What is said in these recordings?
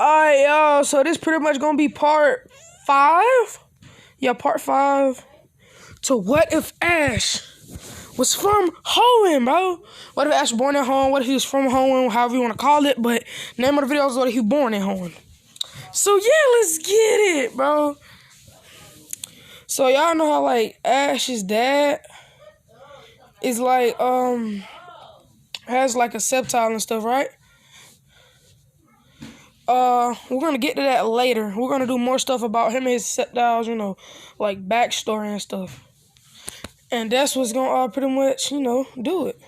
Alright, y'all. So this pretty much gonna be part 5. Yeah, part 5. To what if Ash was from hoenn, bro? What if Ash was born in hoenn? What if he was from hoenn? However you want to call it. But name of the video is what if he was born in hoenn. So yeah, let's get it, bro. So y'all know how like Ash's dad is like has like a septile and stuff, right? We're gonna get to that later. We're gonna do more stuff about him and his septiles, you know, like backstory and stuff. And that's what's gonna pretty much, you know, do it.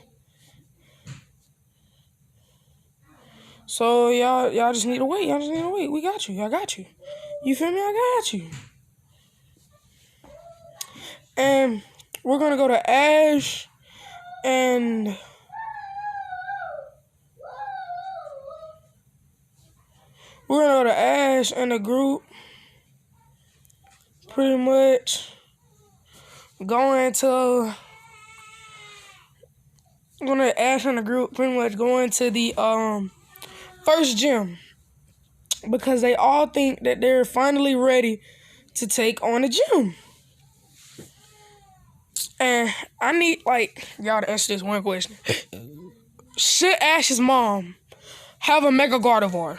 So y'all just need to wait. Y'all just need to wait. We got you. I got you. You feel me? I got you. And we're gonna go to Ash and we're gonna go to Ash and the group. Pretty much going to Ash and the group. Pretty much going to the first gym because they all think that they're finally ready to take on the gym. And I need like y'all to answer this one question. Should Ash's mom have a mega Gardevoir?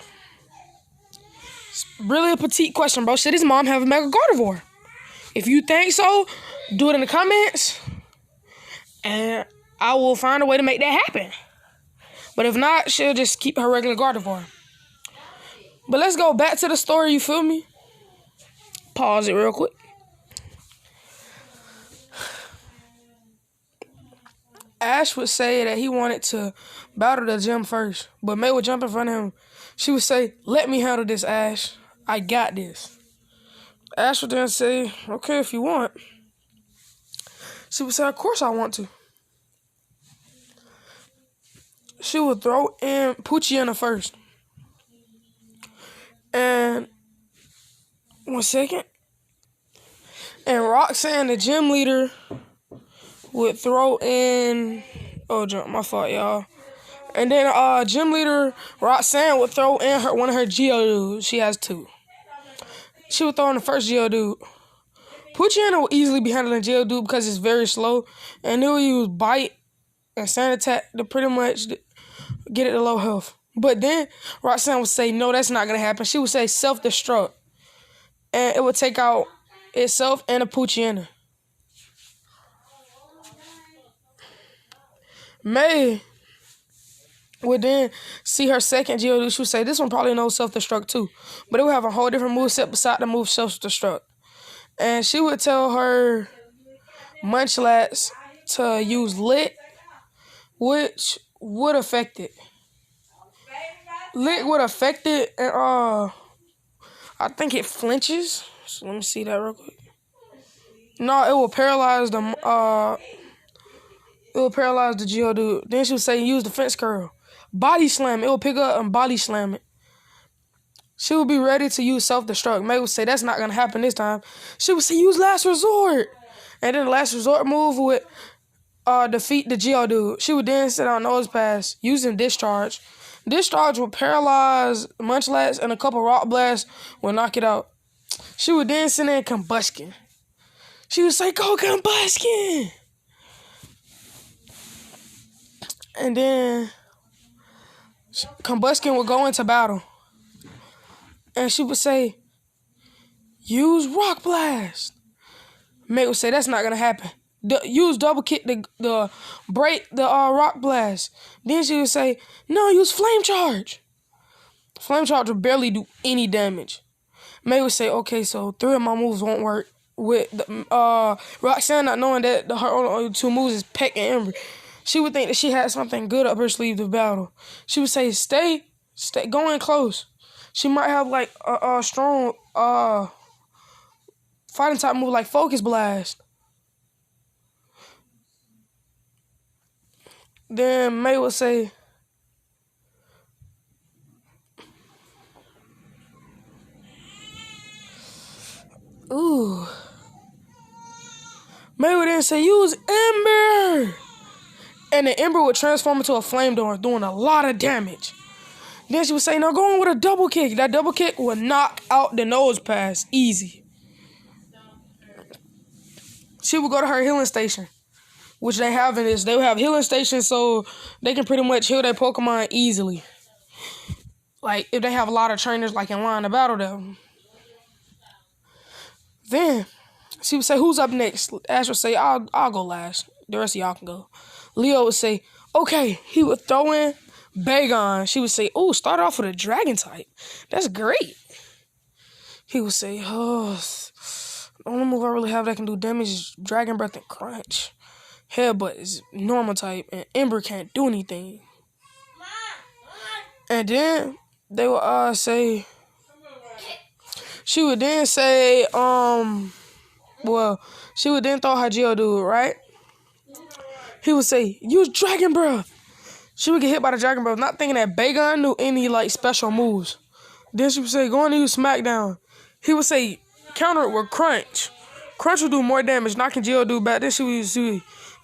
It's really a petite question, bro. Should his mom have a mega Gardevoir? If you think so, do it in the comments. And I will find a way to make that happen. But if not, she'll just keep her regular Gardevoir. But let's go back to the story, you feel me? Pause it real quick. Ash would say that he wanted to battle the gym first, but May would jump in front of him. She would say, "Let me handle this, Ash. I got this." Ash would then say, "Okay, if you want." She would say, "Of course I want to." She would throw in Poochiana first. And 1 second. And Roxanne, the gym leader, would throw in my fault, y'all. And then gym leader Roxanne would throw in one of her Geodudes. She has 2. She would throw in the first Geodude. Poochiana will easily be handling Geodude because it's very slow, and he'll use Bite and Sand Attack to pretty much get it to low health. But then Roxanne would say, "No, that's not gonna happen." She would say self-destruct, and it would take out itself and a Poochiana. May would then see her second Geodude. She would say, "This one probably knows self-destruct too, but it would have a whole different moveset beside the move self-destruct." And she would tell her Munchlax to use Lit, which would affect it. Lit would affect it, and I think it flinches. So let me see that real quick. No, it will paralyze the Geodude. Then she would say use Defense Curl. Body Slam. It will pick up and Body Slam it. She would be ready to use Self-Destruct. May would say that's not going to happen this time. She would say use Last Resort. And then the Last Resort move would defeat the Geodude. She would then sit on Nose Pass using Discharge. Discharge would paralyze Munchlax, and a couple Rock Blasts would knock it out. She would then send in Combustion. She would say, "Go Combustion!" And then Combustion would go into battle. And she would say, "Use Rock Blast." May would say, "That's not going to happen. Use Double Kick the break the Rock Blast." Then she would say, "No, use Flame Charge." Flame Charge would barely do any damage. May would say, "Okay, so 3 of my moves won't work." With Roxanne not knowing that her only 2 moves is Peck and Ember. She would think that she had something good up her sleeve to battle. She would say, stay, go in close. She might have like a strong fighting type move like Focus Blast. Then May would say, "Ooh." May would then say, "Use Ember." And the Ember would transform into a Flame Door, doing a lot of damage. Then she would say, now go on with a double kick. That double kick would knock out the nose pass easy. She would go to her healing station, which they have in this. They would have healing stations so they can pretty much heal their Pokemon easily. Like, if they have a lot of trainers, like, in line to battle them. Then, she would say, who's up next? Ash would say, I'll go last. The rest of y'all can go. Leo would say, okay. He would throw in Bagon. She would say, oh, start off with a dragon type. That's great. He would say, oh, the only move I really have that can do damage is Dragon Breath and Crunch. Headbutt is normal type, and Ember can't do anything. And then they would say, she would then say, she would then throw her Geodude, right? He would say, use Dragon Breath. She would get hit by the Dragon Breath, not thinking that Bagon knew any, like, special moves. Then she would say, go on and use Smackdown. He would say, counter it with Crunch. Crunch would do more damage, knocking Geodude back.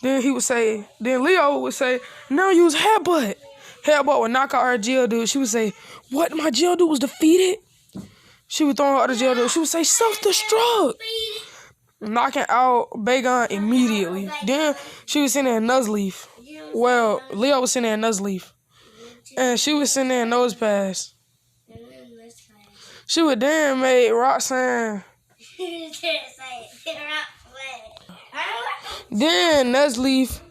Then Leo would say, now use Headbutt. Headbutt would knock out her Geodude. She would say, what, my Geodude was defeated? She would throw her other Geodude. She would say, self-destruct. Knocking out Bagon immediately. Then she was sitting there in Nuzleaf. Well, Leo was sitting there in Nuzleaf. And she was sitting there in Nose Pass. She would then make Roxanne. Then Nuzleaf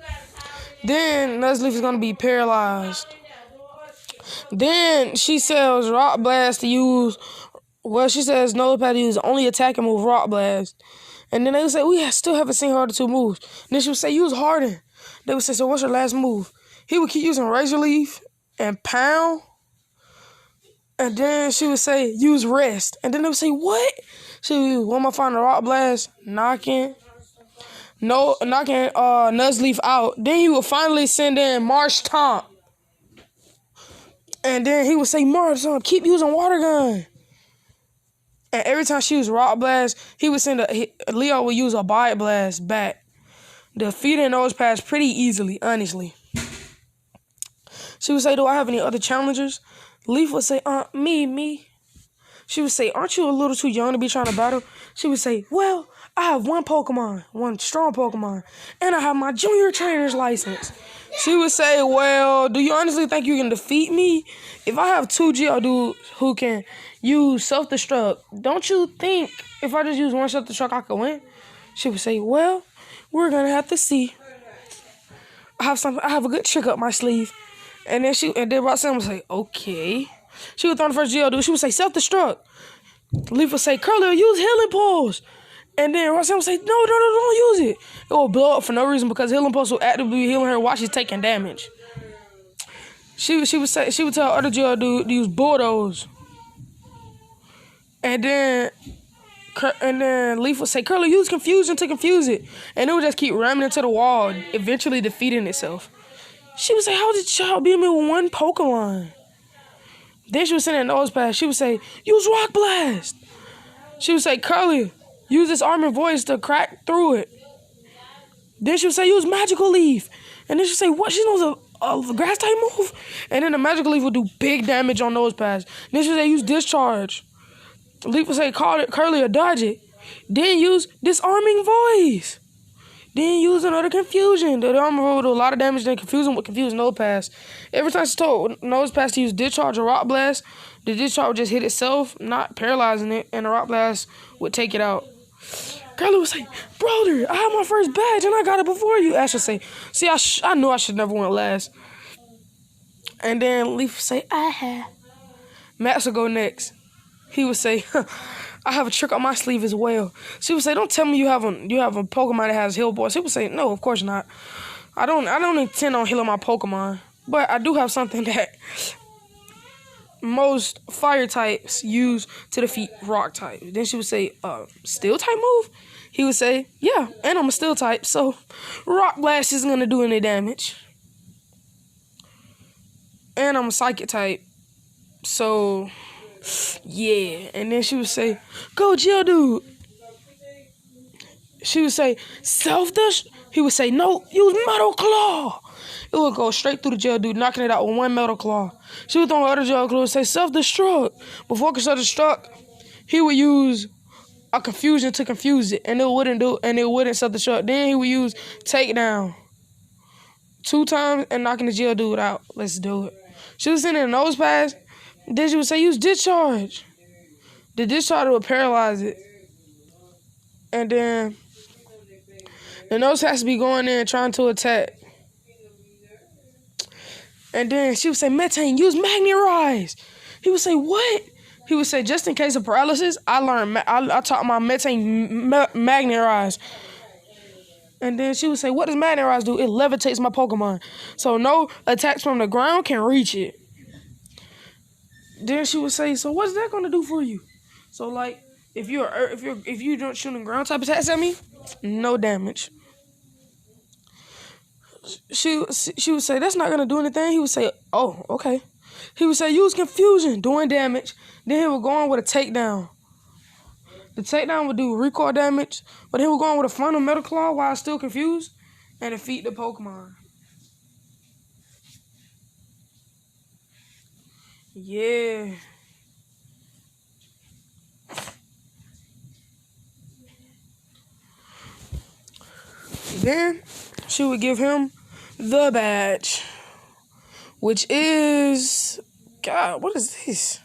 is gonna be paralyzed. Then she says Rock Blast to use. Well, she says Notepad to use the only attacking move, Rock Blast. And then they would say, we still haven't seen her other two moves. And then she would say, use Harden. They would say, so what's your last move? He would keep using Razor Leaf and Pound. And then she would say, use Rest. And then they would say, what? She would use one more final Rock Blast, knocking Nuzleaf out. Then he would finally send in Marsh Tomp. And then he would say, Marsh Tomp, keep using Water Gun. And every time she used Rock Blast, Leo would use a Bite Blast back, defeating Nose Pass pretty easily, honestly. She would say, do I have any other challengers? Leaf would say, me. She would say, aren't you a little too young to be trying to battle? She would say, well, I have one Pokemon, one strong Pokemon, and I have my junior trainer's license. She would say, well, do you honestly think you can defeat me? If I have two Geodudes who can use self-destruct, don't you think if I just use one self-destruct, I could win? She would say, well, we're going to have to see. I have a good trick up my sleeve. And then Roxanne would say, okay. She would throw the first Geodude. She would say, self-destruct. Leaf would say, Curly, use Healing Pulse. And then Roxanne would say, no, don't use it. It will blow up for no reason because Healing Pulse will actively be healing her while she's taking damage. She would tell other Geodude to use Bulldoze. And then Leaf would say, Curly, use Confusion to confuse it. And it would just keep ramming into the wall, eventually defeating itself. She would say, how did y'all beat me with one Pokemon? Then she would send in Nose Pass. She would say, use Rock Blast. She would say, Curly, use this Armor Voice to crack through it. Then she would say, use Magical Leaf. And then she would say, what? She knows a grass type move? And then the Magical Leaf would do big damage on Nose Pass. Then she would say, use Discharge. Leaf would say, call it Curly or dodge it. Then use Disarming Voice. Then use another Confusion. The Armor Voice would do a lot of damage, then Confusion would confuse Nose Pass. Every time she told Nose Pass to use Discharge or Rock Blast, the Discharge would just hit itself, not paralyzing it, and the Rock Blast would take it out. Curly would say, brother, I have my first badge and I got it before you. Ash would say, see, I knew I should never went last. And then Leaf would say, I have. Max would go next. He would say, I have a trick up my sleeve as well. She would say, don't tell me you have a Pokemon that has Heal Boy. She would say, no, of course not. I don't intend on healing my Pokemon. But I do have something that most fire types use to defeat rock type. Then she would say, steel type move? He would say, yeah, and I'm a steel type, so Rock Blast isn't gonna do any damage. And I'm a psychic type, so yeah. And then she would say, go Geodude. She would say, self-destruct. He would say, no, use Metal Claw. it would go straight through the jail dude, knocking it out with one metal claw. She would throw the other jail claw and say self-destruct. Before it could self-destruct, he would use a confusion to confuse it, and it wouldn't self-destruct. Then he would use takedown 2 times and knocking the jail dude out. Let's do it. She was sending a nose pass. Then she would say use discharge. The discharge would paralyze it. And then the nose has to be going in trying to attack. And then she would say, methane, use magnet rise. He would say, what? He would say, just in case of paralysis, I taught my methane magnet rise. And then she would say, what does magnet rise do? It levitates my Pokemon. So no attacks from the ground can reach it. Then she would say, so what's that going to do for you? So like, if you don't shooting ground type attacks at me, no damage. She would say, that's not going to do anything. He would say, oh, okay. He would say, use confusion, doing damage. Then he would go on with a takedown. The takedown would do recoil damage, but he would go on with a final metal claw while still confused and defeat the Pokemon. Yeah. Then she would give him the badge, which is, God, what is this?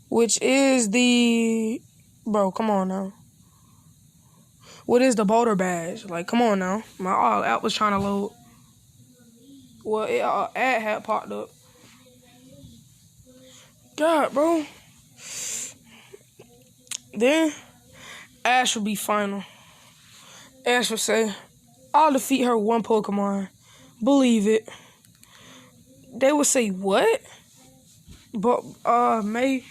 Which is the, bro, come on now. What is the Boulder badge? Like, come on now. My app was trying to load. Well, ad had popped up. God, bro. Then Ash would be final. Ash would say, I'll defeat her with 1 Pokemon. Believe it. They would say, what? But May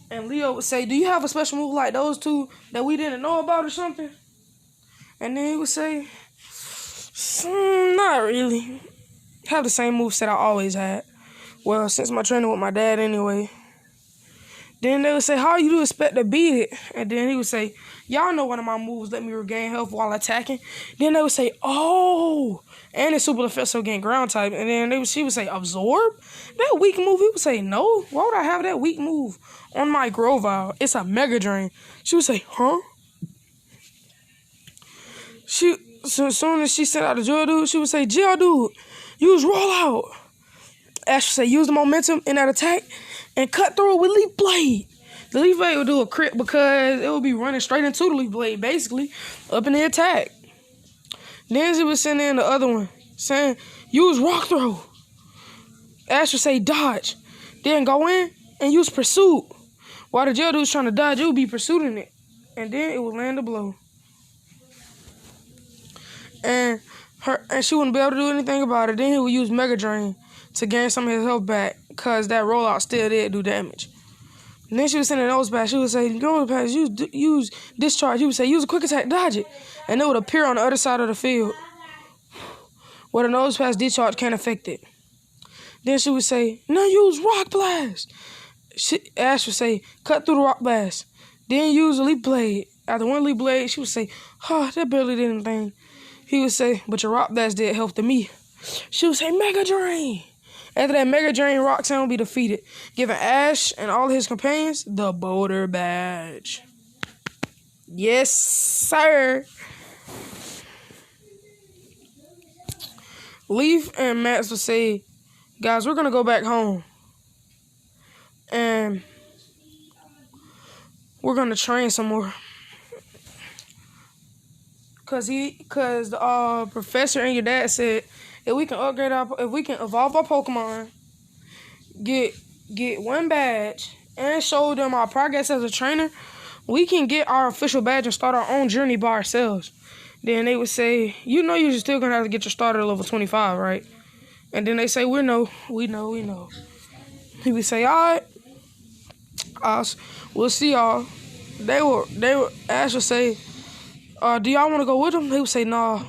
and Leo would say, do you have a special move like those 2 that we didn't know about or something? And then he would say, not really. Have the same moveset I always had. Well, since my training with my dad anyway. Then they would say, how you do expect to beat it? And then he would say, y'all know one of my moves let me regain health while attacking. Then they would say, oh, and it's super effective against ground type. And then she would say, absorb? That weak move? He would say, no. Why would I have that weak move on my Grovyle? It's a Mega Drain. She would say, huh? So as soon as she sent out the Geodude, she would say, Geodude, use rollout. Ash would say, use the momentum in that attack and cut through it with Leaf Blade. The Leaf Blade would do a crit because it would be running straight into the Leaf Blade, basically, up in the attack. Then she would send in the other one, saying, use Rock Throw. Ash would say, dodge. Then go in and use Pursuit. While the Geodude was trying to dodge, it would be pursuing it. And then it would land a blow. And she wouldn't be able to do anything about it. Then he would use Mega Drain to gain some of his health back, because that rollout still did do damage. And then she would send a nose pass. She would say, nose pass, use discharge. He would say, use a quick attack, dodge it. And it would appear on the other side of the field, where the nose pass discharge can't affect it. Then she would say, now use Rock Blast. Ash would say, cut through the Rock Blast. Then use a Leaf Blade. After 1 Leaf Blade, she would say, that barely did anything. He would say, but your Rock Blast did health to me. She would say, Mega Drain. After that Mega Drain, Roxanne will be defeated, giving Ash and all his companions the Boulder badge. Yes, sir. Leaf and Max would say, guys, we're going to go back home. And we're going to train some more. Because the professor and your dad said, if we can evolve our Pokemon, get 1 badge, and show them our progress as a trainer, we can get our official badge and start our own journey by ourselves. Then they would say, you're still going to have to get your starter to level 25, right? And then they say, we know. He would say, all right, we'll see y'all. Ash would say, do y'all want to go with them? He would say, nah.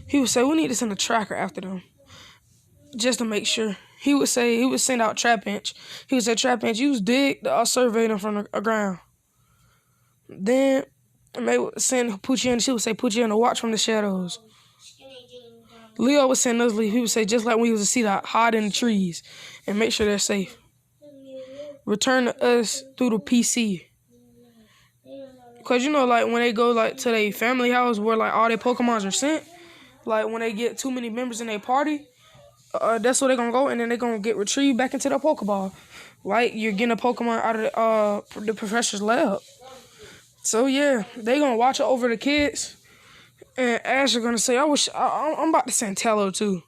He would say, we need to send a tracker after them, just to make sure. He would send out Trapinch. He would say, Trapinch, use dig to survey them from the ground. Then they would send Poochie, she would say, Poochie, to watch from the shadows. Leo would send Nuzleaf, he would say, just like when he was a seed, hide in the trees and make sure they're safe. Return to us through the PC. Because, you know, like, when they go, like, to their family house where, like, all their Pokemons are sent, like, when they get too many members in their party, that's where they're going to go, and then they're going to get retrieved back into their Pokeball. Like, you're getting a Pokemon out of the professor's lab. So, yeah, they're going to watch it over the kids. And Ash is going to say, I'm about to send Tello, too.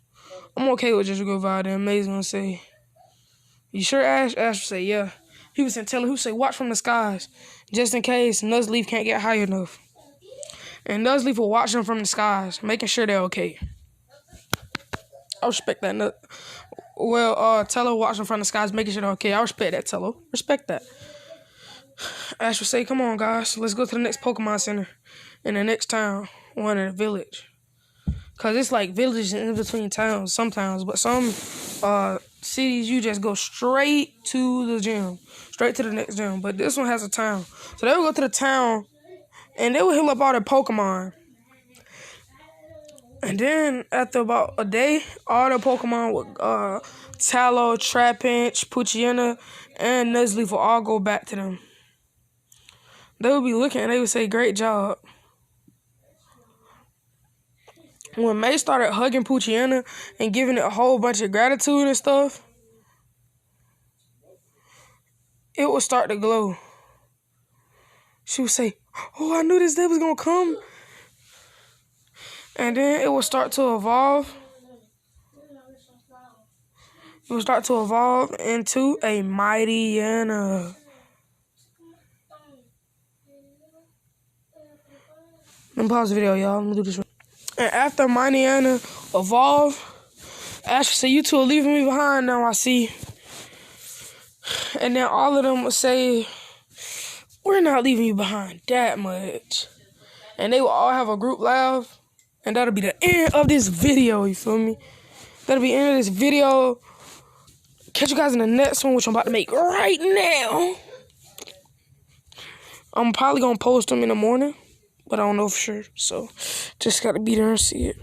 I'm okay with just go via them. May's going to say, you sure, Ash? Ash would say, yeah. He would send Tello, he would say, watch from the skies, just in case Nuzleaf can't get high enough. And Nuzleaf will watch them from the skies, making sure they're okay. I respect that. Well, Tello watching from the skies, making sure they're okay. I respect that, Tello. Respect that. Ash would say, come on, guys. Let's go to the next Pokemon Center in the next town, one in a village. Because it's like villages in between towns sometimes. But some cities, you just go straight to the gym. Straight to the next gym. But this one has a town. So they would go to the town, and they would heal up all their Pokemon. And then, after about a day, all the Pokemon would, Tallow, Trapinch, Poochyena, and Nuzleaf will all go back to them. They would be looking and they would say, great job. When May started hugging Poochyena and giving it a whole bunch of gratitude and stuff, it would start to glow. She would say, oh, I knew this day was going to come. And then it would start to evolve. It would start to evolve into a Mightyena. Let me pause the video, y'all. Let me do this. And after Mightyena evolved, Ash would say, you two are leaving me behind now, I see. And then all of them would say, we're not leaving you behind that much. And they will all have a group laugh. And that'll be the end of this video, you feel me? That'll be the end of this video. Catch you guys in the next one, which I'm about to make right now. I'm probably going to post them in the morning, but I don't know for sure. So, just got to be there and see it.